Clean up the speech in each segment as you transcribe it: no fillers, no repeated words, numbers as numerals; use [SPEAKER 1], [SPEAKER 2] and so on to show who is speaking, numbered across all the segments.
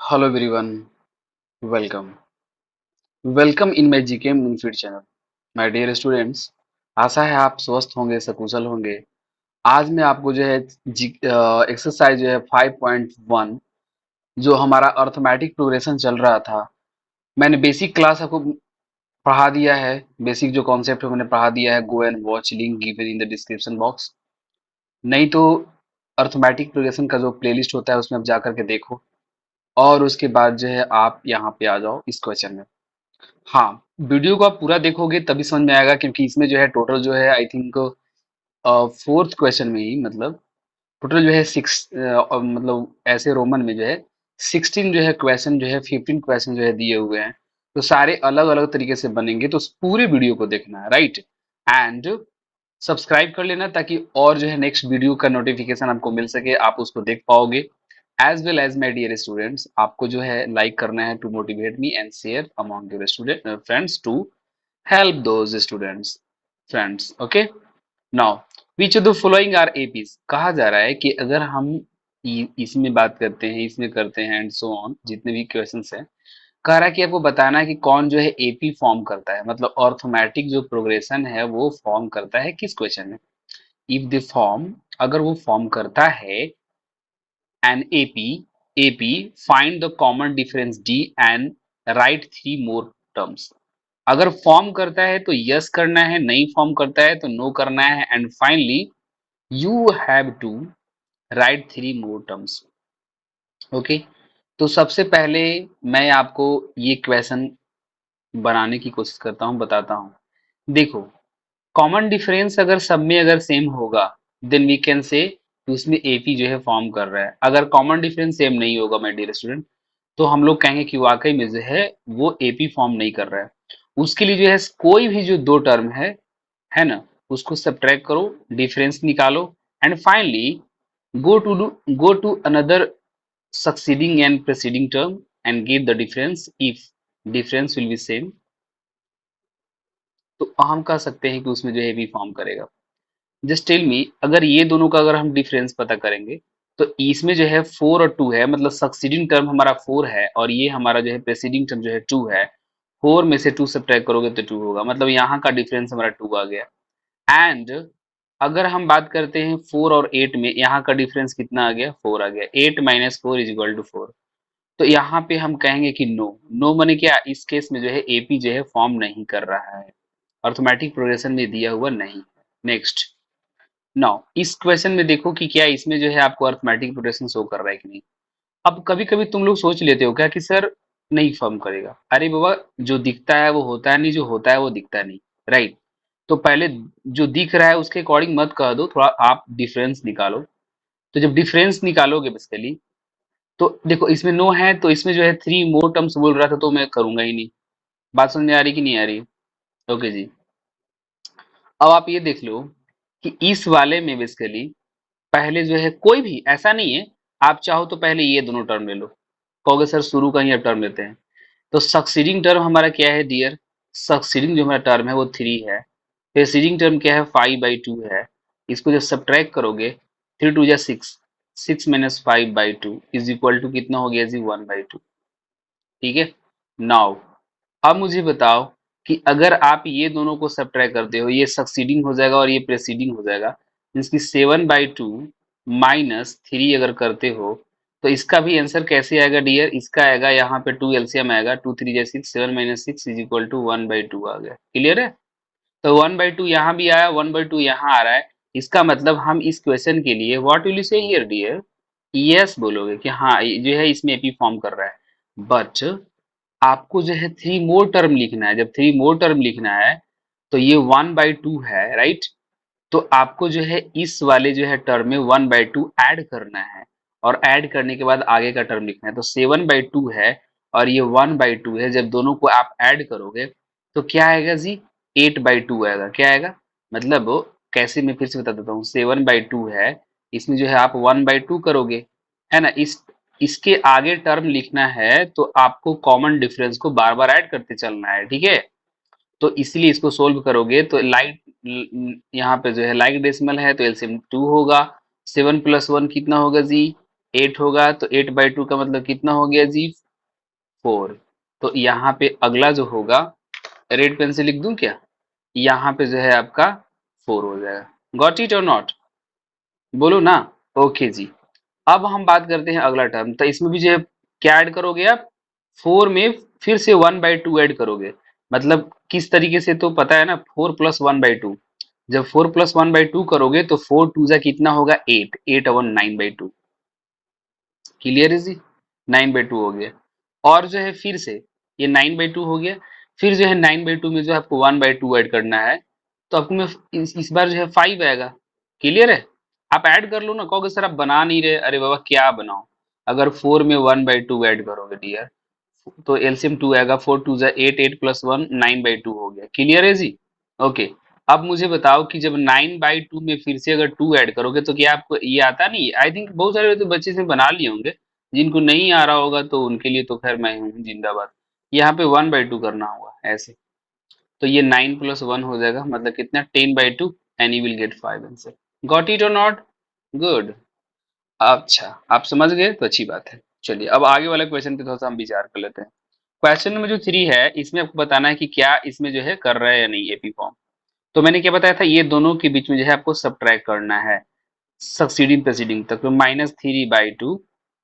[SPEAKER 1] Hello everyone, welcome welcome in my GK Moonfeed channel. My dear students, आशा है आप स्वस्थ होंगे, सकुशल होंगे। आज मैं आपको जो है एक्सरसाइज जो है 5.1 जो हमारा अर्थमेटिक प्रोग्रेशन चल रहा था, मैंने बेसिक क्लास आपको पढ़ा दिया है। बेसिक जो कॉन्सेप्ट है मैंने पढ़ा दिया है। Go and watch, link given in the description box. नहीं तो अर्थमेटिक प्रोग्रेशन का जो प्लेलिस्ट होता है उसमें आप जा करके देखो, और उसके बाद जो है आप यहाँ पे आ जाओ इस क्वेश्चन में। हाँ, वीडियो को आप पूरा देखोगे तभी समझ में आएगा, क्योंकि इसमें जो है टोटल जो है आई थिंक फोर्थ क्वेश्चन में ही, मतलब टोटल जो है सिक्स, मतलब ऐसे रोमन में जो है 16 जो है क्वेश्चन, जो है 15 क्वेश्चन जो है दिए हुए हैं। तो सारे अलग अलग तरीके से बनेंगे, तो उस पूरे वीडियो को देखना है, राइट। एंड सब्सक्राइब कर लेना ताकि और जो है नेक्स्ट वीडियो का नोटिफिकेशन आपको मिल सके, आप उसको देख पाओगे। As well as my dear students, आपको जो है लाइक करना है to motivate me and share among your student friends to help those students friends, okay। now which of the following are APs। कहा जा रहा है कि अगर हम इसमें बात करते हैं, इसमें करते हैं एंड सो ऑन, जितने भी क्वेश्चंस हैं, कह रहा है कि आपको बताना है कि कौन जो है एपी फॉर्म करता है, मतलब अर्थमेटिक जो प्रोग्रेशन है वो फॉर्म करता है किस क्वेश्चन में। इफ द फॉर्म, अगर वो फॉर्म करता है an AP find the common difference D and right three more terms. अगर फॉर्म करता है तो यस करना है, नहीं फॉर्म करता है तो नो करना है, and finally you have to write three more terms. Okay, तो सबसे पहले मैं आपको ये क्वेश्चन बनाने की कोशिश करता हूँ, बताता हूँ। देखो, कॉमन डिफरेंस अगर सब में अगर सेम होगा देन वी कैन से उसमें एपी जो है फॉर्म कर रहा है। अगर कॉमन डिफरेंस सेम नहीं होगा माय डियर स्टूडेंट, तो हम लोग कहेंगे कि वाकई में जो है वो एपी फॉर्म नहीं कर रहा है। उसके लिए जो है कोई भी जो दो टर्म है ना, उसको सब्ट्रैक्ट करो, डिफरेंस निकालो, and finally go to another succeeding and preceding term and get the difference if difference will be same। तो हम कह सकते हैं कि उसमें जो है बी फॉर्म करेगा। जस्ट टेल मी, अगर ये दोनों का अगर हम डिफरेंस पता करेंगे तो इसमें जो है 4 और 2 है, मतलब सक्सीडिंग टर्म हमारा 4 है और ये हमारा जो है प्रेसीडिंग टर्म जो है 2 है। 4 में से 2 सब्ट्रैक्ट करोगे तो 2 होगा, मतलब यहाँ का डिफरेंस हमारा 2 आ गया। एंड अगर हम बात करते हैं 4 और 8 में, यहाँ का डिफरेंस कितना आ गया, 4 आ गया। 8 माइनस 4 इज इक्वल टू 4। तो यहाँ पे हम कहेंगे कि नो। नो माने क्या, इस केस में जो है एपी जो है फॉर्म नहीं कर रहा है, अर्थमेटिक प्रोग्रेशन में दिया हुआ नहीं। नेक्स्ट, नाउ इस क्वेश्चन में देखो कि क्या इसमें जो है आपको अर्थमेटिक प्रोग्रेशन शो कर रहा है कि नहीं। अब कभी कभी तुम लोग सोच लेते हो क्या कि सर नहीं फॉर्म करेगा। अरे बाबा, जो दिखता है वो होता है नहीं, जो होता है वो दिखता नहीं, राइट। तो पहले जो दिख रहा है उसके अकॉर्डिंग मत कह दो, थोड़ा आप डिफरेंस निकालो। तो जब डिफरेंस निकालोगे बेसिकली, तो देखो इसमें नो है तो इसमें जो है थ्री मोर टर्म्स बोल रहा था, तो मैं करूंगा ही नहीं। बात समझ में आ रही कि नहीं आ रही? ओके जी। अब आप ये देख लो कि इस वाले में बेसिकली पहले जो है कोई भी ऐसा नहीं है, आप चाहो तो पहले ये दोनों टर्म ले लो। कहोगे सर शुरू का ही अब टर्म लेते हैं, तो सक्सीडिंग टर्म हमारा क्या है डियर? सक्सीडिंग जो हमारा टर्म है वो 3 है। प्रेसीडिंग टर्म क्या है, 5/2 है। इसको जब सब्ट्रैक्ट करोगे, 3 2 जा 6, 6 - 5/2 इज इक्वल टू कितना हो गया जी, 1/2। ठीक है। नाउ अब मुझे बताओ कि अगर आप ये दोनों को सब्ट्रैक्ट करते हो, ये सक्सीडिंग हो जाएगा और ये प्रेसीडिंग हो जाएगा, मीन्स की 7/2 -3 अगर करते हो तो इसका भी आंसर कैसे आएगा डियर? इसका आएगा यहाँ पे 2 एलसीएम आएगा, 2 3 जा 6, 7 - 6 इज इक्वल टू 1/2 आ गया। क्लियर है? तो 1/2 यहाँ भी आया, 1/2 यहाँ आ रहा है। इसका मतलब हम इस क्वेश्चन के लिए व्हाट विल यू से हियर डियर? यस बोलोगे कि हाँ ये जो है इसमें एपी फॉर्म कर रहा है। बट आपको जो है थ्री मोर टर्म लिखना है। जब थ्री मोर टर्म लिखना है तो ये 1/2 है, राइट। तो आपको जो है इस वाले जो है टर्म में 1/2 ऐड करना है, और ऐड करने के बाद आगे का टर्म लिखना है। तो 7/2 है और ये 1/2 है, जब दोनों को आप ऐड करोगे तो क्या आएगा जी, 8/2 आएगा। क्या आएगा मतलब वो कैसे, मैं फिर से बता देता हूँ। 7/2 है, इसमें जो है आप 1/2 करोगे, है ना। इसके आगे टर्म लिखना है तो आपको कॉमन डिफरेंस को बार बार ऐड करते चलना है, ठीक है। तो इसलिए इसको सोल्व करोगे तो लाइक, यहाँ पे जो है लाइक डेसिमल है तो एलसीएम 2 होगा। 7 + 1 कितना होगा जी, 8 होगा तो 8/2 का मतलब कितना हो गया जी, 4। तो यहाँ पे अगला जो होगा, रेड पेन से लिख दूं क्या, यहाँ पे जो है आपका 4 हो जाएगा। गॉट इट और नॉट, बोलो ना। ओके जी। अब हम बात करते हैं अगला टर्म, तो इसमें भी जो है क्या ऐड करोगे आप, 4 में फिर से 1/2 ऐड करोगे। मतलब किस तरीके से, तो पता है ना, 4 प्लस 1/2। जब 4 प्लस 1/2 करोगे तो 4 टू जा कितना होगा, 8, 8 अपन 9/2। क्लियर है जी, 9/2 हो गया। और जो है फिर से ये 9/2 हो गया, फिर जो है 9/2 में जो है आपको 1/2 ऐड करना है, तो आपको में इस बार जो है 5 आएगा। क्लियर है, आप ऐड कर लो ना। कहोगे सर आप बना नहीं रहे, अरे बाबा क्या बनाओ, अगर 4 में 1/2 ऐड करोगे डियर, तो एलसीएम 2 आएगा, 4 टू जा 8, 8 प्लस 1 9/2 हो गया। क्लियर है जी। ओके। अब मुझे बताओ कि जब 9/2 में फिर से अगर 2 ऐड करोगे तो क्या आपको ये आता नहीं, आई थिंक बहुत सारे तो बच्चे से बना लिए होंगे, जिनको नहीं आ रहा होगा तो उनके लिए तो खैर मैं हूँ जिंदाबाद। यहाँ पे 1/2 करना होगा ऐसे, तो ये 9 प्लस 1 हो जाएगा, मतलब कितना, 10/2, and you will get 5 answer. Got it और नॉट, गुड। अच्छा, आप समझ गए तो अच्छी बात है। चलिए अब आगे वाले क्वेश्चन पे थोड़ा सा हम विचार कर लेते हैं। क्वेश्चन नंबर जो 3 है, इसमें आपको बताना है कि क्या इसमें जो है कर रहा है या नहीं एपी फॉर्म। तो मैंने क्या बताया था, ये दोनों के बीच में जो है आपको सब्ट्रैक्ट करना है, सक्सीडिंग प्रेसीडिंग तक, तो -3/2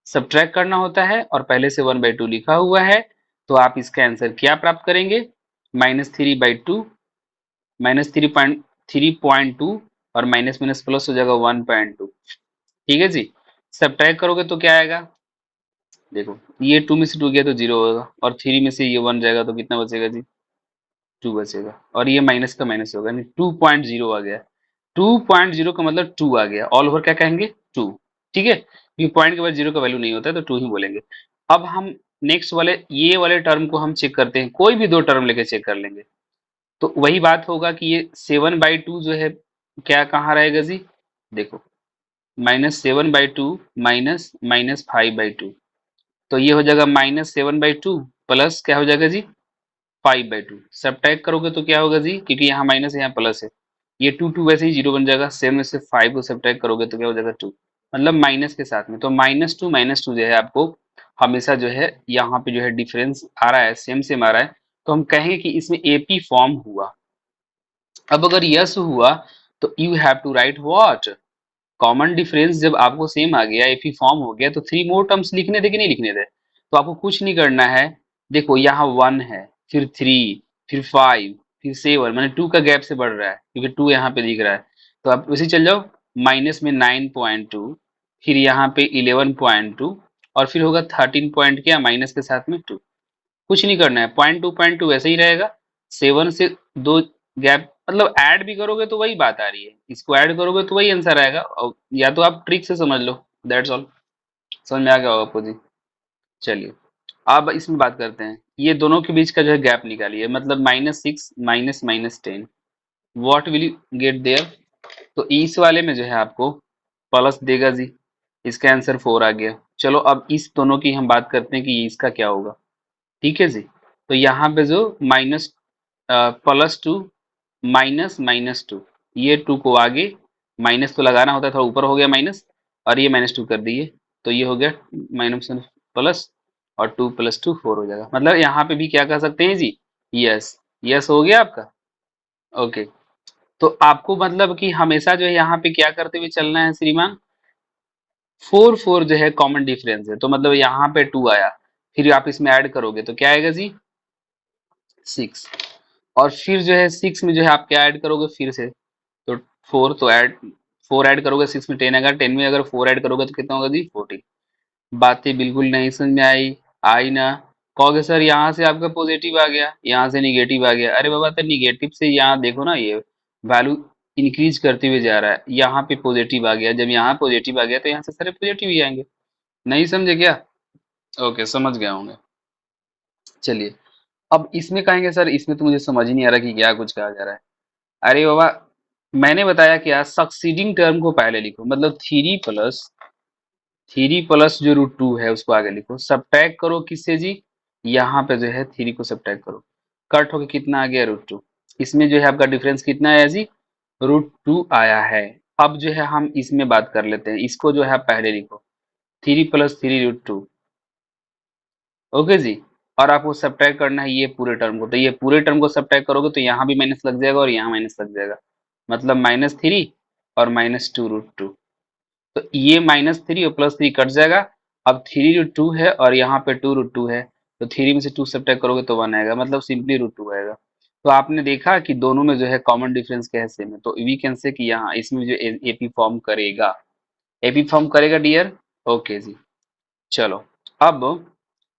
[SPEAKER 1] सब्ट्रैक्ट करना होता है, और पहले से 1/2 लिखा हुआ है, तो आप इसका आंसर क्या प्राप्त करेंगे, -3/2, -3.2, और माइनस माइनस प्लस हो जाएगा 1/2। ठीक है जी। सब्ट्रैक्ट करोगे तो क्या आएगा, देखो ये 2 में से 2 गया तो 0 होगा, और 3 में से ये 1 जाएगा तो कितना बचेगा जी, 2 बचेगा, और ये माइनस का माइनस होगा, यानी 2.0 आ गया। 2.0 का मतलब 2 आ गया, ऑल ओवर क्या कहेंगे, 2। ठीक है, क्योंकि पॉइंट के बाद 0 का वैल्यू नहीं होता है तो 2 ही बोलेंगे। अब हम नेक्स्ट वाले ये वाले टर्म को हम चेक करते हैं, कोई भी दो टर्म लेके चेक कर लेंगे। तो वही बात होगा कि ये 7/2 जो है क्या कहाँ रहेगा जी, देखो -7/2 माइनस माइनस 5/2, तो ये हो जाएगा -7/2 प्लस क्या हो जाएगा जी, 5/2। सब्ट्रैक्ट करोगे तो क्या होगा जी, क्योंकि यहाँ माइनस है यहाँ प्लस है, ये 2 वैसे ही 0 बन जाएगा, 7 में से 5 को सब्ट्रैक्ट करोगे तो क्या हो जाएगा 2, मतलब माइनस के साथ में, तो -2 जो है आपको हमेशा जो है यहाँ पे जो है डिफरेंस आ रहा है, सेम सेम आ रहा है, तो हम कहेंगे कि इसमें एपी फॉर्म हुआ। अब अगर यस हुआ तो you have to write what, common difference. जब आपको सेम आ गया, एपी फॉर्म हो गया, तो 3 मोर टर्म्स लिखने थे कि नहीं लिखने थे, तो आपको कुछ नहीं करना है। देखो यहाँ 1 है, फिर 3, फिर 5, फिर 7, मैंने 2 का गैप से बढ़ रहा है क्योंकि 2 यहाँ पे दिख रहा है, तो आप वैसे ही चल जाओ, माइनस में 9.2, फिर यहाँ पे 11.2, और फिर होगा 13 पॉइंट क्या, माइनस के साथ में 2। कुछ नहीं करना है, 0.2 वैसे ही रहेगा, 7 से 2 गैप, मतलब ऐड भी करोगे तो वही बात आ रही है, इसको ऐड करोगे तो वही आंसर आएगा, और या तो आप ट्रिक से समझ लो, दैट्स ऑल। समझ में आ गया होगा आपको जी। चलिए अब इसमें बात करते हैं, ये दोनों के बीच का जो है गैप निकालिए, मतलब -6 minus -10, what will you get there. तो इस वाले में जो है आपको प्लस देगा जी, इसका आंसर 4 आ गया। चलो अब इस दोनों की हम बात करते हैं कि ये इसका क्या होगा। ठीक है जी, तो यहाँ पे जो माइनस +2 माइनस -2, ये 2 को आगे माइनस तो लगाना होता है, थोड़ा ऊपर हो गया माइनस, और ये -2 कर दिए, तो ये हो गया माइनस प्लस, और 2 + 2 4 हो जाएगा। मतलब यहाँ पे भी क्या कह सकते हैं जी, यस। यस हो गया आपका। ओके, तो आपको मतलब कि हमेशा जो है यहाँ पे क्या करते हुए चलना है श्रीमान, 4 4 जो है कॉमन डिफरेंस है, तो मतलब यहाँ पे 2 आया, फिर आप इसमें ऐड करोगे तो क्या आएगा जी, 6, और फिर जो है 6 में जो है आप क्या ऐड करोगे फिर से, तो 4, तो ऐड 4 ऐड करोगे 6 में 10 आएगा, 10 में अगर 4 ऐड करोगे तो कितना होगा जी, 14। बातें बिल्कुल नहीं समझ में आई, आई ना। कहोगे सर यहाँ से आपका पॉजिटिव आ गया, यहाँ से निगेटिव आ गया, अरे बाबा तो निगेटिव से यहाँ देखो ना, ये वैल्यू इंक्रीज करते हुए जा रहा है, यहाँ पे पॉजिटिव आ गया, जब यहाँ पॉजिटिव आ गया तो यहाँ से सारे पॉजिटिव ही आएंगे। नहीं समझे क्या, ओके समझ गया होंगे। चलिए अब इसमें कहेंगे सर इसमें तो मुझे समझ ही नहीं आ रहा कि क्या कुछ कहा जा रहा है। अरे बाबा मैंने बताया क्या, सक्सीडिंग टर्म को पहले लिखो, मतलब 3 प्लस जो √2 है उसको आगे लिखो, सब्ट्रैक्ट करो किससे जी, यहाँ पे जो है 3 को सब्ट्रैक्ट करो, कट होके कितना आ गया, √2। इसमें जो है आपका डिफरेंस कितना आया जी, √2 आया है। अब जो है हम इसमें बात कर लेते हैं, इसको जो है आप पहले लिखो, 3 प्लस 3√2। ओके जी। और आपको सब्ट्रैक्ट करना है ये पूरे टर्म को, तो ये पूरे टर्म को सब्ट्रैक्ट करोगे तो यहाँ भी माइनस लग जाएगा और यहाँ माइनस लग जाएगा, मतलब -3 और -2√2। तो ये -3 और +3 कट जाएगा। अब 3√2 है और यहाँ पे 2√2 है, तो 3 में से 2 सब्ट्रैक्ट करोगे तो 1 आएगा, मतलब सिंपली √2 आएगा। तो आपने देखा कि दोनों में जो है कॉमन डिफरेंस क्या है, सेम है, तो वी कैन से कि यहाँ इसमें जो एपी फॉर्म करेगा, एपी फॉर्म करेगा डियर। ओके जी। चलो, अब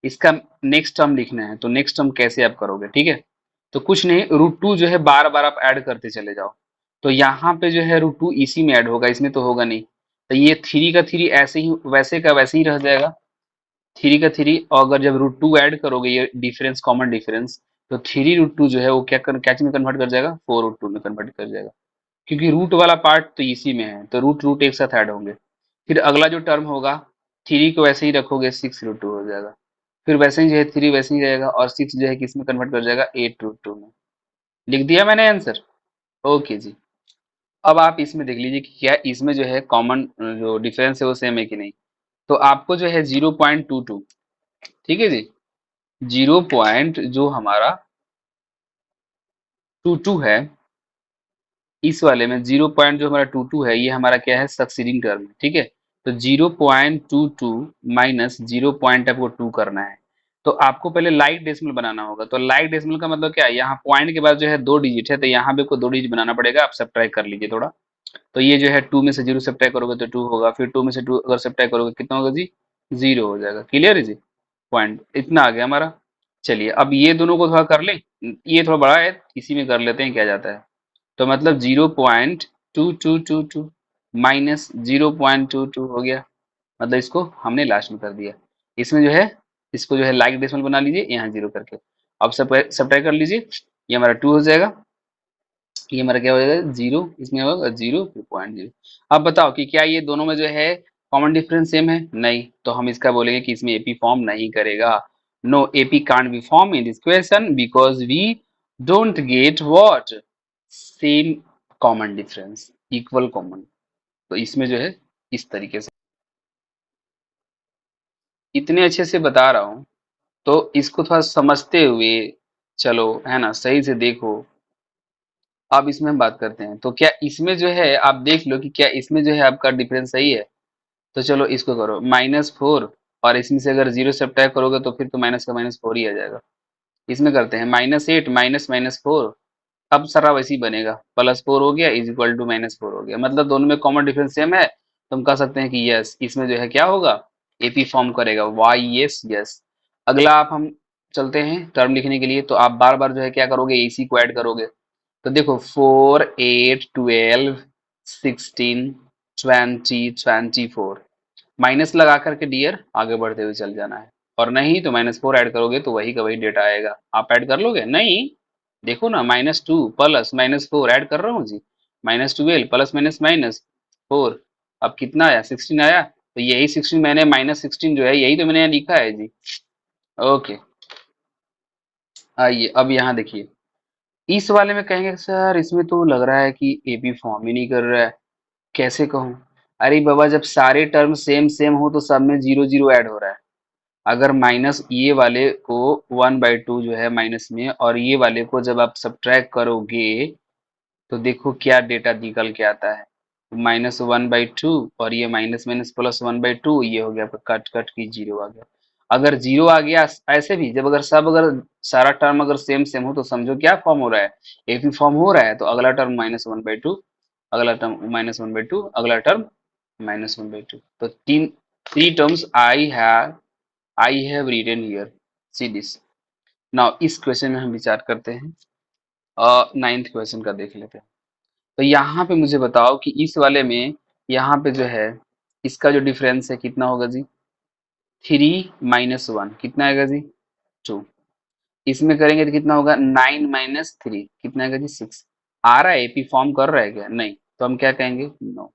[SPEAKER 1] इसका नेक्स्ट टर्म लिखना है, तो नेक्स्ट टर्म कैसे आप करोगे, ठीक है। तो कुछ नहीं, √2 जो है बार बार आप ऐड करते चले जाओ, तो यहाँ पे जो है √2 इसी में ऐड होगा, इसमें तो होगा नहीं, तो ये 3 का 3 ऐसे ही वैसे का वैसे ही रह जाएगा। 3 का 3, और अगर जब √2 ऐड करोगे ये डिफरेंस, कॉमन डिफरेंस, तो 3√2 जो है वो क्या चीज में कन्वर्ट कर जाएगा, 4√2 में कन्वर्ट कर जाएगा, क्योंकि रूट वाला पार्ट तो इसी में है, तो रूट रूट एक साथ ऐड होंगे। फिर अगला जो टर्म होगा, 3 को वैसे ही रखोगे, 6√2 हो जाएगा। फिर वैसे ही जो है 3 वैसे ही रहेगा, और 6 जो है किस में कन्वर्ट कर जाएगा, 8√2 में। लिख दिया मैंने आंसर। ओके जी। अब आप इसमें देख लीजिए कि क्या इसमें जो है कॉमन जो डिफरेंस है वो सेम है कि नहीं। तो आपको जो है 0.22, ठीक है जी, 0. जो हमारा 22 है, इस वाले में 0. जो हमारा 22 है, ये हमारा क्या है, सक्सीडिंग टर्म है, ठीक है। तो 0.22 माइनस 0. आपको 2 करना है, तो आपको पहले लाइक डेसिमल बनाना होगा। तो लाइक डेसिमल का मतलब क्या है, यहाँ पॉइंट के बाद जो है 2 डिजिट है, तो यहाँ पे आपको 2 डिजिट बनाना पड़ेगा। आप सब्ट्रैक्ट कर लीजिए थोड़ा। तो ये जो है 2 में से 0 सब्ट्रैक्ट करोगे तो 2 होगा, फिर 2 में से 2 अगर सब्ट्रैक्ट करोगे कितना होगा जी, 0 हो जाएगा। क्लियर है जी, पॉइंट इतना आ गया हमारा। चलिए अब ये दोनों को थोड़ा कर लें, ये थोड़ा बड़ा है, इसी में कर लेते हैं क्या जाता है। तो मतलब 0.2222 माइनस 0.22 हो गया, मतलब इसको हमने लास्ट में कर दिया। इसमें जो है इसको जो है लाइक डेसिमल बना लीजिए यहाँ 0 करके। अब सब्ट्रैक्ट कर लीजिए, ये हमारा 2 हो जाएगा, ये हमारा क्या हो जाएगा 0, इसमें होगा 0 फिर 0.0। अब बताओ कि क्या ये दोनों में जो है कॉमन डिफरेंस सेम है, नहीं, तो हम इसका बोलेंगे कि इसमें एपी फॉर्म नहीं करेगा। No AP can't be form in this question because we don't get what, same common difference, equal common. तो इसमें जो है इस तरीके से इतने अच्छे से बता रहा हूं, तो इसको थोड़ा समझते हुए चलो, है ना, सही से देखो। अब इसमें हम बात करते हैं, तो क्या इसमें जो है आप देख लो कि क्या इसमें जो है आपका डिफरेंस सही है। तो चलो इसको करो -4, और इसमें से अगर 0 सब्ट्रैक्ट करोगे तो फिर तो माइनस का -4 ही आ जाएगा। इसमें करते हैं -8 माइनस -4, अब सारा वैसे ही बनेगा, +4 हो गया इज इक्वल टू -4 हो गया, मतलब दोनों में कॉमन डिफरेंस सेम है, तो हम कह सकते हैं कि यस, इसमें जो है क्या होगा, एपी फॉर्म करेगा, वाई यस यस। अगला आप हम चलते हैं टर्म लिखने के लिए, तो आप बार बार जो है क्या करोगे, इसी को ऐड करोगे। तो देखो 4 8 12 16 20 24, माइनस लगा करके डियर आगे बढ़ते हुए चल जाना है, और नहीं तो -4 ऐड करोगे तो वही का वही डेटा आएगा। आप ऐड कर लोगे, नहीं, देखो ना, -2 प्लस -4 ऐड कर रहा हूँ जी, -12 प्लस माइनस -4, अब कितना आया, 16 आया, तो यही 16 मैंने -16 जो है यही तो मैंने यहाँ लिखा है जी। ओके, आइए अब यहाँ देखिए, इस वाले में कहेंगे सर इसमें तो लग रहा है कि एपी फॉर्म ही नहीं कर रहा है, कैसे कहूँ। अरे बाबा, जब सारे टर्म सेम सेम हो तो सब में 0 0 ऐड हो रहा है। अगर माइनस ये वाले को 1/2 जो है माइनस में, और ये वाले को जब आप सब्ट्रैक्ट करोगे तो देखो क्या डेटा निकल के आता है, -1/2, और ये माइनस माइनस +1/2, ये हो गया आपका कट कट की 0 आ गया। अगर 0 आ गया, ऐसे भी जब अगर सारा टर्म अगर सेम सेम हो तो समझो क्या फॉर्म हो रहा है, एपी फॉर्म हो रहा है, तो अगला टर्म -1/2, अगला टर्म -1/2, अगला टर्म -1/2, तो तीन, three terms I have written here, see this. Now इस क्वेश्चन में हम विचार करते हैं, 9th क्वेश्चन का देख लेते हैं। तो यहाँ पे मुझे बताओ कि इस वाले में यहाँ पे जो है इसका जो डिफरेंस है कितना होगा जी, 3 - 1 कितना आएगा जी, 2। इसमें करेंगे तो कितना होगा, 9 - 3 कितना आएगा जी, 6। आ रहा है, एपी फॉर्म कर रहा है क्या, नहीं, तो हम क्या कहेंगे, नो।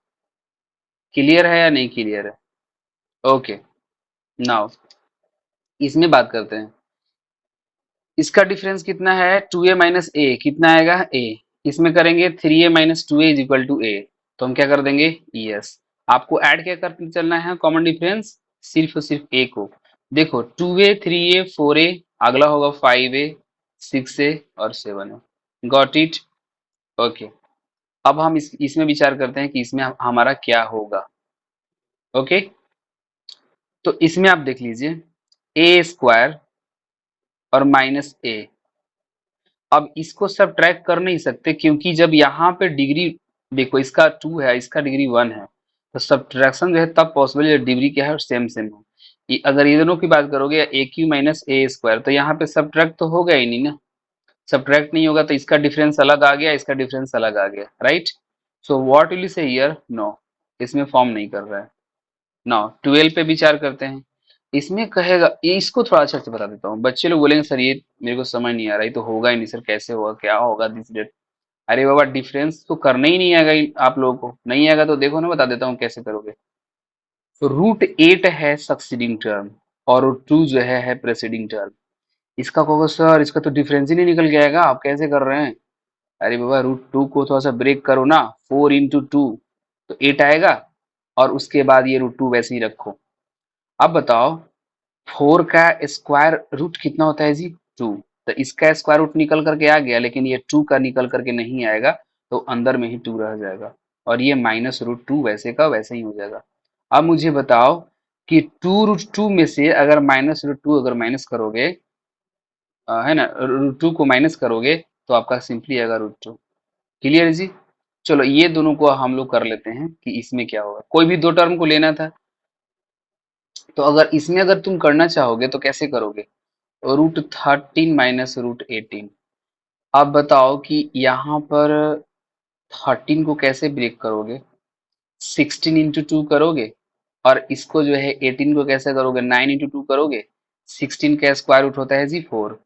[SPEAKER 1] क्लियर है या नहीं क्लियर है। ओके, नाउ इसमें बात करते हैं, इसका डिफरेंस कितना है, 2a - a कितना आएगा, a। इसमें करेंगे 3a - 2a is equal to a, तो हम क्या कर देंगे, यस। आपको ऐड क्या करते चलना है, कॉमन डिफरेंस सिर्फ और सिर्फ ए को। देखो 2a 3a 4a, अगला होगा 5a 6a और 7a। Got it. ओके। अब हम इसमें विचार करते हैं कि इसमें हमारा क्या होगा। ओके। तो इसमें आप देख लीजिए ए स्क्वायर और माइनस ए। अब इसको सब्ट्रैक्ट कर नहीं सकते क्योंकि जब यहाँ पे डिग्री देखो इसका 2 है इसका डिग्री 1 है, तो सब्ट्रैक्शन जो है तब पॉसिबल है डिग्री क्या है सेम सेम हो। अगर ये दोनों की बात करोगे ए क्यू माइनस ए स्क्वायर, तो यहाँ पे सब्ट्रैक्ट तो होगा ही नहीं ना। सब्ट्रैक्ट नहीं होगा तो इसका डिफरेंस अलग आ गया, इसका डिफरेंस अलग आ गया, right. So what will you से हियर, नो, इसमें फॉर्म नहीं कर रहा है। नाउ 12 पे विचार करते हैं। इसमें कहेगा इसको थोड़ा अच्छा से बता देता हूँ। बच्चे लोग बोलेंगे सर ये मेरे को समझ नहीं आ रहा, ये तो होगा ही नहीं सर, कैसे होगा, क्या होगा दिस डेट। अरे बाबा डिफरेंस तो करना ही नहीं आएगा आप लोगों को, नहीं आएगा तो देखो ना बता देता हूँ कैसे करोगे। तो रूट 8 है सक्सीडिंग टर्म और रूट 2 जो है प्रेसीडिंग टर्म। इसका कहोगे सर इसका तो डिफरेंस ही नहीं निकल के आएगा, आप कैसे कर रहे हैं। अरे बाबा रूट 2 को थोड़ा सा ब्रेक करो ना, 4 into 2 तो 8 आएगा, और उसके बाद ये रूट 2 वैसे ही रखो। अब बताओ 4 का स्क्वायर रूट कितना होता है जी, 2। तो इसका स्क्वायर रूट निकल करके आ गया, लेकिन ये 2 का निकल करके नहीं आएगा, तो अंदर में ही 2 रह जाएगा, और ये -√2 वैसे का वैसे ही हो जाएगा। अब मुझे बताओ कि 2√2 में से अगर -√2 अगर माइनस करोगे, है ना, √2 को माइनस करोगे तो आपका सिंपली आएगा √2। क्लियर जी। चलो ये दोनों को हम लोग कर लेते हैं कि इसमें क्या होगा, कोई भी दो टर्म को लेना था। तो अगर इसमें अगर तुम करना चाहोगे तो कैसे करोगे, √13 माइनस √18। आप बताओ कि यहाँ पर 13 को कैसे ब्रेक करोगे, 16 into 2 करोगे, और इसको जो है 18 को कैसे करोगे, 9 into 2 करोगे। 16 का स्क्वायर रूट होता है जी 4,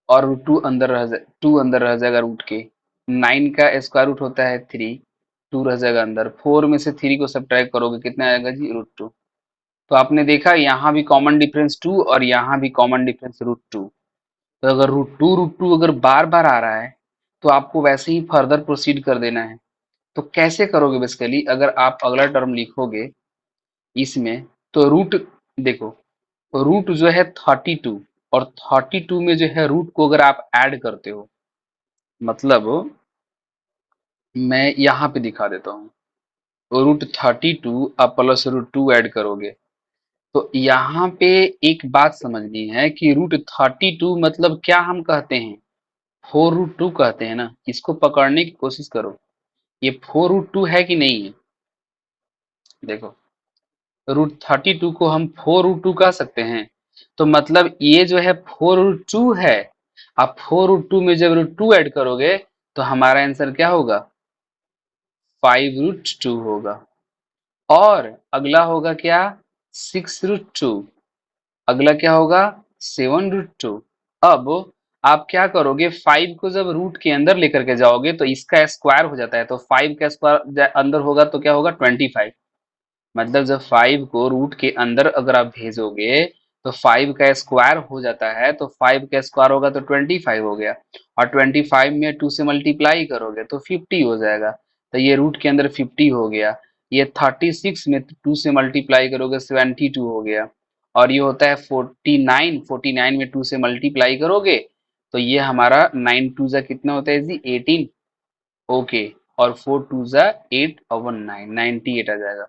[SPEAKER 1] और टू अंदर रह जाएगा रूट के। 9 का स्क्वायर रूट होता है 3, 2 रह जाएगा अंदर। 4 में से 3 को सब्ट्रैक्ट करोगे कितना आएगा जी, √2। तो आपने देखा यहाँ भी कॉमन डिफरेंस 2 और यहाँ भी कॉमन डिफरेंस √2। तो अगर √2 अगर बार बार आ रहा है तो आपको वैसे ही फर्दर प्रोसीड कर देना है। तो कैसे करोगे बेसिकली, अगर आप अगला टर्म लिखोगे इसमें, तो रूट देखो, रूट जो है 32, और 32 में जो है रूट को अगर आप ऐड करते हो, मतलब मैं यहाँ पे दिखा देता हूँ, √32 आप प्लस √2 ऐड करोगे, तो यहाँ पे एक बात समझनी है कि √32 मतलब क्या हम कहते हैं, 4√2 कहते हैं ना। इसको पकड़ने की कोशिश करो, ये 4√2 है कि नहीं है। देखो √32 को हम 4√2 कह सकते हैं, तो मतलब ये जो है 4√2 है। आप 4√2 में जब √2 ऐड करोगे तो हमारा आंसर क्या होगा, 5√2 होगा। और अगला होगा क्या, 6√2। अगला क्या होगा, 7√2। अब आप क्या करोगे, 5 को जब रूट के अंदर लेकर के जाओगे तो इसका स्क्वायर हो जाता है, तो 5 का स्क्वायर अंदर होगा तो क्या होगा, 25। मतलब जब 5 को रूट के अंदर अगर आप भेजोगे तो 5 का स्क्वायर हो जाता है, तो 5 का स्क्वायर होगा तो 25 हो गया, और 25 में 2 से मल्टीप्लाई करोगे तो 50 हो जाएगा। तो ये रूट के अंदर 50 हो गया। ये 36 में 2 से मल्टीप्लाई करोगे 72 हो गया, और ये होता है 49, 49 में 2 से मल्टीप्लाई करोगे तो ये हमारा 9 2 जा कितना होता है जी, 18। ओके। और 4 2 जा 8 और 1 9, 98 आ जाएगा।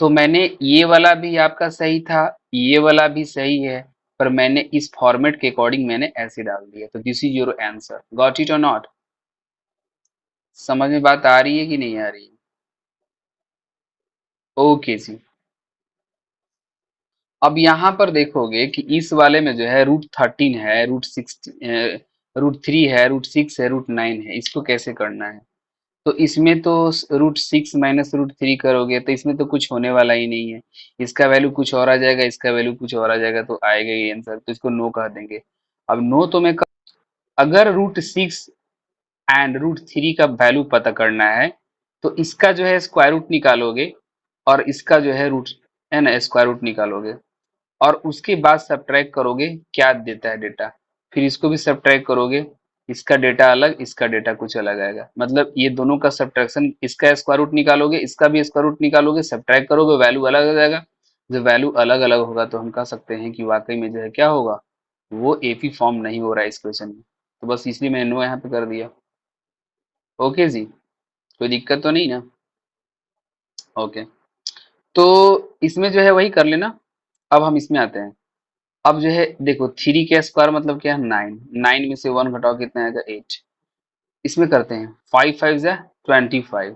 [SPEAKER 1] तो मैंने ये वाला भी आपका सही था, ये वाला भी सही है, पर मैंने इस फॉर्मेट के अकॉर्डिंग मैंने ऐसे डाल दिया, तो this is your answer. Got it और नॉट, समझ में बात आ रही है कि नहीं आ रही है। ओके जी। अब यहाँ पर देखोगे कि इस वाले में जो है √13 है, √3 है, √6 है, √9 है, इसको कैसे करना है। तो इसमें तो √6 माइनस √3 करोगे तो इसमें तो कुछ होने वाला ही नहीं है। इसका वैल्यू कुछ और आ जाएगा, इसका वैल्यू कुछ और आ जाएगा, तो आएगा ये आंसर, तो इसको नो कह देंगे। अब नो तो मैं अगर √6 एंड √3 का वैल्यू पता करना है तो इसका जो है स्क्वायर रूट निकालोगे, और इसका जो है रूट है ना स्क्वायर रूट निकालोगे, और उसके बाद सब्ट्रैक्ट करोगे क्या देता है डेटा, फिर इसको भी सब्ट्रैक्ट करोगे, इसका डेटा अलग, इसका डेटा कुछ अलग आएगा। मतलब ये दोनों का सब्ट्रैक्शन, इसका स्क्वायर रूट निकालोगे, इसका भी स्क्वायर रूट निकालोगे, सब्ट्रैक्ट करोगे, वैल्यू अलग आ जाएगा। जब वैल्यू अलग अलग होगा तो हम कह सकते हैं कि वाकई में जो है क्या होगा, वो एपी फॉर्म नहीं हो रहा है इस क्वेश्चन में। तो बस इसलिए मैंने नो यहाँ पे कर दिया। ओके जी, कोई दिक्कत तो नहीं ना? ओके, तो इसमें जो है वही कर लेना। अब हम इसमें आते हैं। अब जो है देखो, थ्री का स्क्वायर मतलब क्या है, नाइन। नाइन में से वन घटाओ कितना आएगा, एट। इसमें करते हैं, फाइव फाइव जा 25,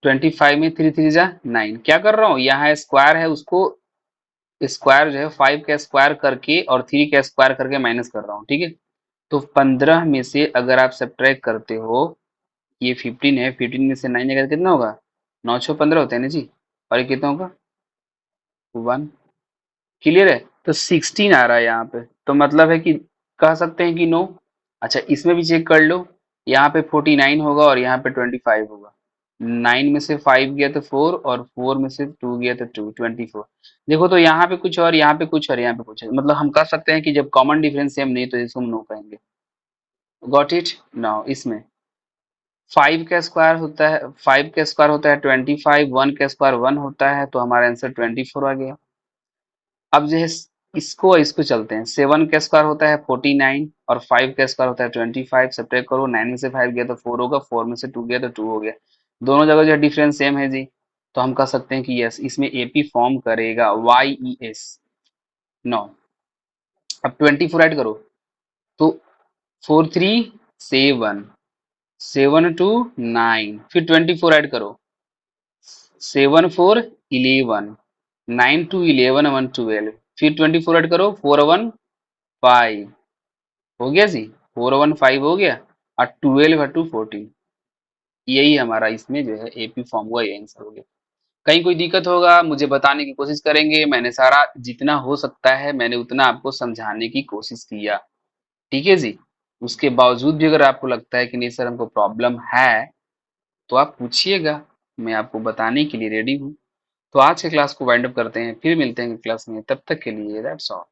[SPEAKER 1] 25 में थ्री थ्री जा नाइन। क्या कर रहा हूँ, यहाँ स्क्वायर है उसको स्क्वायर जो है फाइव का स्क्वायर करके और थ्री का स्क्वायर करके माइनस कर रहा हूँ, ठीक है। तो 15 में से अगर आप सब्ट्रैक्ट करते हो, ये 15 है, 15 में से 9 जाएगा तो कितना होगा, 9 6 15 होता है ना जी। और ये कितना होगा, 1। क्लियर है, तो 16 आ रहा है यहाँ पे, तो मतलब है कि कह सकते हैं कि नो। अच्छा, इसमें भी चेक कर लो, यहाँ पे 49 होगा और यहाँ पे 25 होगा। 9 में से 5 गया तो 4, और 4 में से 2 गया तो 2, 24। देखो, तो यहाँ पे कुछ और, यहाँ पे कुछ और, यहाँ पे कुछ है, मतलब हम कह सकते हैं कि जब कॉमन डिफरेंस सेम नहीं तो इसको हम नो कहेंगे। Got it now. इसमें 5 का स्क्वायर होता है, 5 का स्क्वायर होता है 25, 1 का स्क्वायर 1 होता है, तो हमारा आंसर 24 आ गया। अब जो है इसको और इसको चलते हैं। 7 का स्क्वायर होता है 49 और 5 का स्क्वायर होता है 25। सब्ट्रैक्ट करो, 9 में से 5 गया तो 4 होगा, 4 में से 2 गया तो 2 हो गया। दोनों जगह जो है डिफरेंस सेम है जी, तो हम कह सकते हैं कि यस, इसमें एपी फॉर्म करेगा, वाई ई एस। नो। अब 24 ऐड करो, तो 4 3 7, 7 2 9, फिर 24 ऐड करो, 7 4 11, 9 2 11, 1 12, फिर 24 ऐड करो, 4 1 5। हो गया जी, 4 1 5 हो गया, और 12 टू 14। यही हमारा इसमें जो है एपी फॉर्म हुआ, ये आंसर हो गया। कहीं कोई दिक्कत होगा मुझे बताने की कोशिश करेंगे, मैंने सारा जितना हो सकता है मैंने उतना आपको समझाने की कोशिश किया, ठीक है जी। उसके बावजूद भी अगर आपको लगता है कि नहीं सर हमको प्रॉब्लम है, तो आप पूछिएगा, मैं आपको बताने के लिए रेडी हूँ। तो आज के क्लास को वाइंड अप करते हैं, फिर मिलते हैं क्लास में, तब तक के लिए दैट्स ऑल।